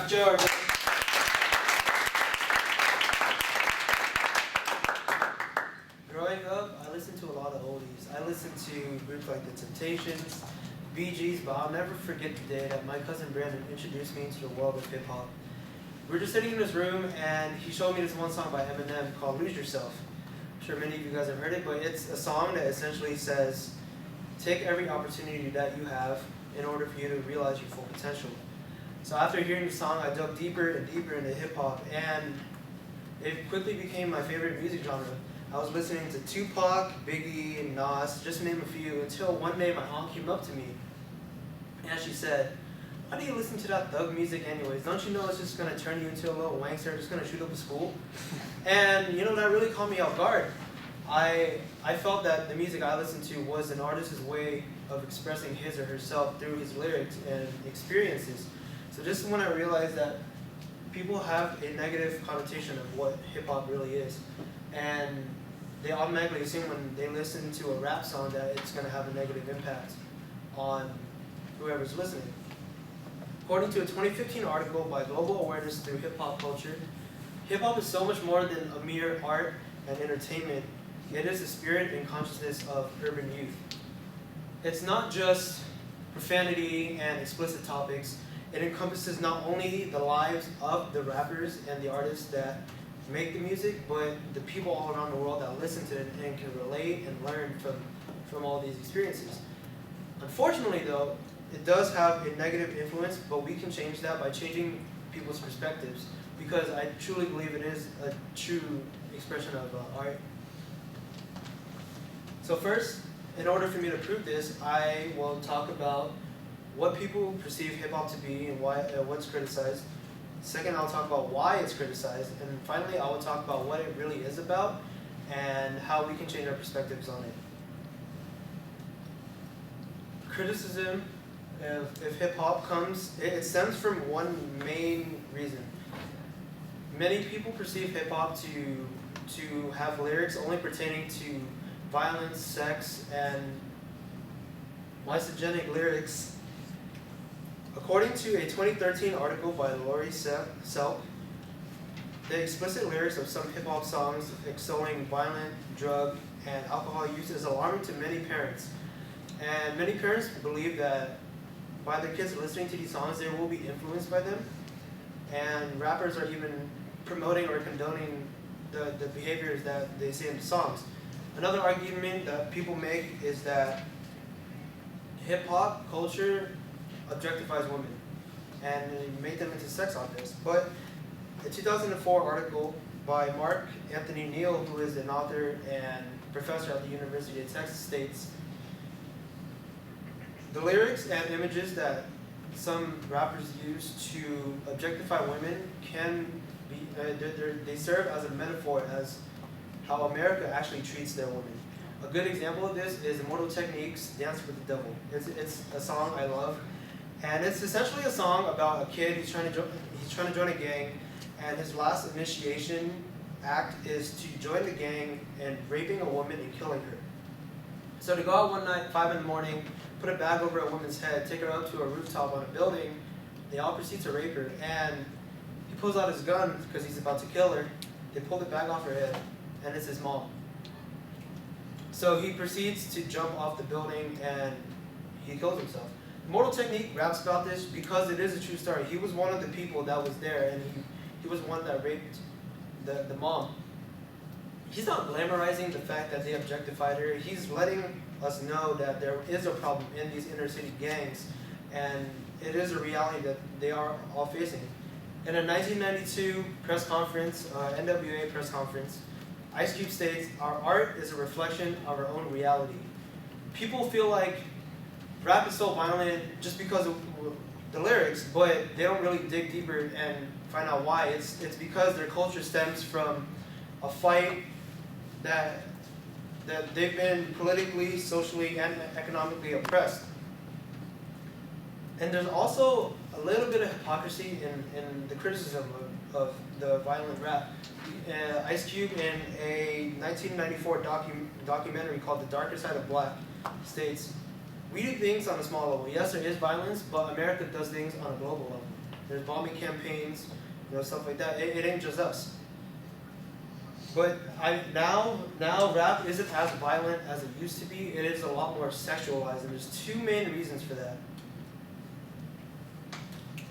Joe. Growing up, I listened to a lot of oldies. I listened to groups like The Temptations, Bee Gees, but I'll never forget the day that my cousin Brandon introduced me into the world of hip hop. We were just sitting in his room, and he showed me this one song by Eminem called "Lose Yourself." I'm sure many of you guys have heard it, but it's a song that essentially says, take every opportunity that you have in order for you to realize your full potential. So after hearing the song, I dug deeper and deeper into hip hop, and it quickly became my favorite music genre. I was listening to Tupac, Biggie, and Nas, just to name a few, until one day my aunt came up to me, and she said, "Why do you listen to that thug music anyways? Don't you know it's just going to turn you into a little wankster, just going to shoot up a school?" And that really caught me off guard. I felt that the music I listened to was an artist's way of expressing his or herself through his lyrics and experiences. So just when I realized that people have a negative connotation of what hip-hop really is, and they automatically assume when they listen to a rap song that it's going to have a negative impact on whoever's listening. According to a 2015 article by Global Awareness Through Hip-Hop Culture, hip-hop is so much more than a mere art and entertainment. It is the spirit and consciousness of urban youth. It's not just profanity and explicit topics. It encompasses not only the lives of the rappers and the artists that make the music, but the people all around the world that listen to it and can relate and learn from all these experiences. Unfortunately, though, it does have a negative influence, but we can change that by changing people's perspectives, because I truly believe it is a true expression of art. So first, in order for me to prove this, I will talk about what people perceive hip-hop to be and what's criticized. Second, I'll talk about why it's criticized. And finally, I will talk about what it really is about and how we can change our perspectives on it. Criticism of hip-hop it stems from one main reason. Many people perceive hip-hop to have lyrics only pertaining to violence, sex, and misogynist lyrics. According to a 2013 article by Lori Selk, the explicit lyrics of some hip-hop songs extolling violent, drug, and alcohol use is alarming to many parents. And many parents believe that by their kids listening to these songs, they will be influenced by them. And rappers are even promoting or condoning the behaviors that they say in the songs. Another argument that people make is that hip-hop culture objectifies women and make them into sex objects. But a 2004 article by Mark Anthony Neal, who is an author and professor at the University of Texas, states, the lyrics and images that some rappers use to objectify women can be, they serve as a metaphor as how America actually treats their women. A good example of this is Immortal Technique's Dance with the Devil. It's a song I love. And it's essentially a song about a kid who's trying to join a gang, and his last initiation act is to join the gang and raping a woman and killing her. So to go out one night, 5 in the morning, put a bag over a woman's head, take her up to a rooftop on a building, they all proceed to rape her, and he pulls out his gun because he's about to kill her. They pull the bag off her head, and it's his mom. So he proceeds to jump off the building and he kills himself. Immortal Technique raps about this because it is a true story. He was one of the people that was there, and he was one that raped the mom. He's not glamorizing the fact that they objectified her. He's letting us know that there is a problem in these inner city gangs, and it is a reality that they are all facing. In a 1992 press conference, NWA press conference, Ice Cube states, "Our art is a reflection of our own reality." People feel like rap is so violent just because of the lyrics, but they don't really dig deeper and find out why. It's because their culture stems from a fight that they've been politically, socially, and economically oppressed. And there's also a little bit of hypocrisy in the criticism of the violent rap. Ice Cube, in a 1994 documentary called The Darker Side of Black, states, "We do things on a small level. Yes, there is violence, but America does things on a global level." There's bombing campaigns, stuff like that. It ain't just us. But now rap isn't as violent as it used to be. It is a lot more sexualized, and there's two main reasons for that.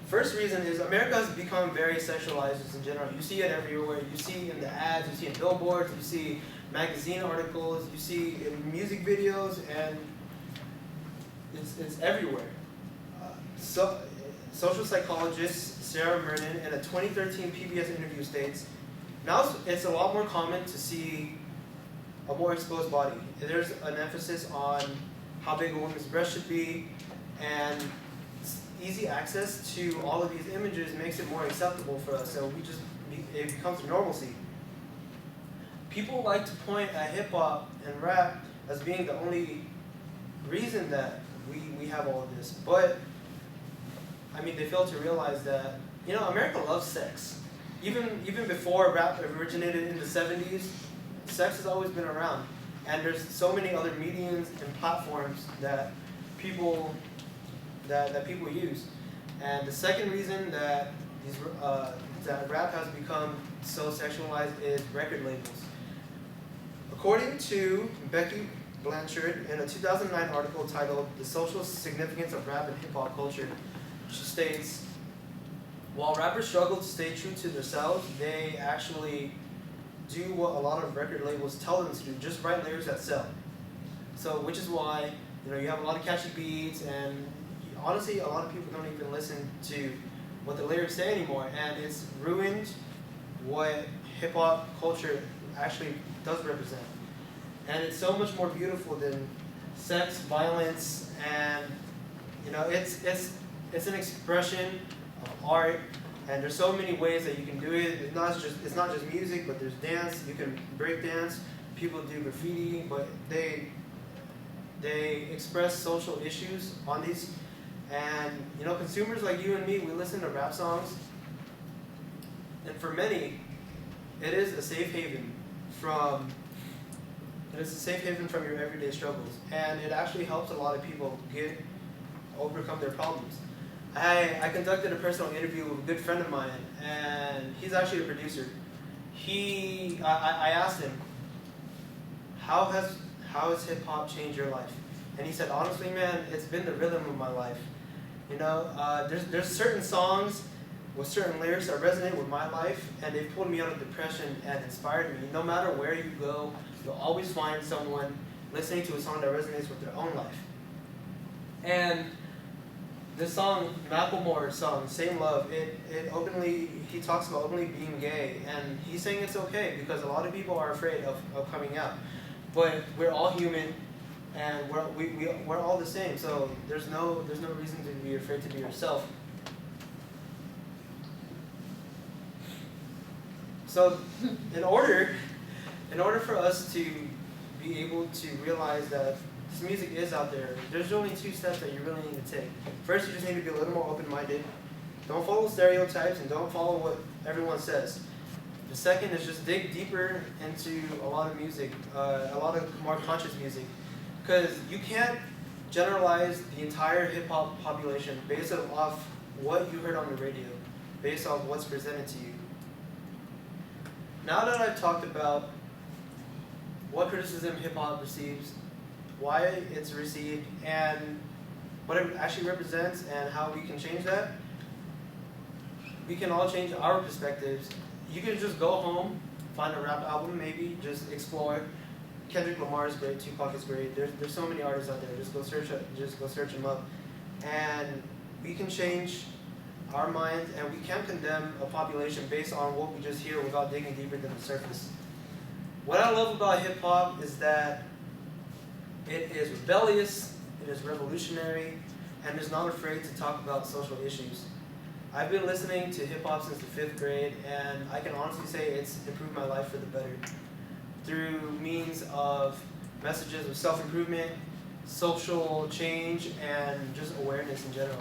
First reason is America has become very sexualized just in general. You see it everywhere. You see in the ads, you see in billboards, you see magazine articles, you see in music videos, and it's everywhere. Social psychologist Sarah Mernon in a 2013 PBS interview states, now it's a lot more common to see a more exposed body. There's an emphasis on how big a woman's breast should be, and easy access to all of these images makes it more acceptable for us, so it becomes a normalcy. People like to point at hip-hop and rap as being the only reason that we have all of this, but they fail to realize that America loves sex. Even before rap originated in the 70s, sex has always been around, and there's so many other mediums and platforms that people use. And the second reason that that rap has become so sexualized is record labels. According to Becky Blanchard in a 2009 article titled "The Social Significance of Rap and Hip Hop Culture," she states, while rappers struggle to stay true to themselves, they actually do what a lot of record labels tell them to do, just write lyrics that sell. So, which is why you have a lot of catchy beats, and honestly, a lot of people don't even listen to what the lyrics say anymore, and it's ruined what hip-hop culture actually does represent. And it's so much more beautiful than sex, violence, and it's an expression of art, and there's so many ways that you can do it. It's not just music, but there's dance. You can break dance. People do graffiti, but they express social issues on these. And consumers like you and me, we listen to rap songs, and for many, it is a safe haven from your everyday struggles, and it actually helps a lot of people overcome their problems. I conducted a personal interview with a good friend of mine, and he's actually a producer. I asked him, how has hip hop changed your life? And he said, honestly, man, it's been the rhythm of my life. There's certain songs with certain lyrics that resonate with my life, and they've pulled me out of depression and inspired me. No matter where you go, you'll always find someone listening to a song that resonates with their own life. And this song, Macklemore's song, Same Love, he talks about openly being gay, and he's saying it's okay because a lot of people are afraid of coming out. But we're all human, and we're all the same, so there's no reason to be afraid to be yourself. So in order for us to be able to realize that this music is out there, there's only two steps that you really need to take. First, you just need to be a little more open-minded. Don't follow stereotypes and don't follow what everyone says. The second is just dig deeper into a lot of music, a lot of more conscious music. Because you can't generalize the entire hip-hop population based off what you heard on the radio, based off what's presented to you. Now that I've talked about what criticism hip-hop receives, why it's received, and what it actually represents, and how we can change that, we can all change our perspectives. You can just go home, find a rap album, maybe, just explore. Kendrick Lamar is great, Tupac is great. There's so many artists out there. Just go search them up, and we can change our minds, and we can't condemn a population based on what we just hear without digging deeper than the surface. What I love about hip hop is that it is rebellious, it is revolutionary, and is not afraid to talk about social issues. I've been listening to hip hop since the 5th grade, and I can honestly say it's improved my life for the better, through means of messages of self-improvement, social change, and just awareness in general.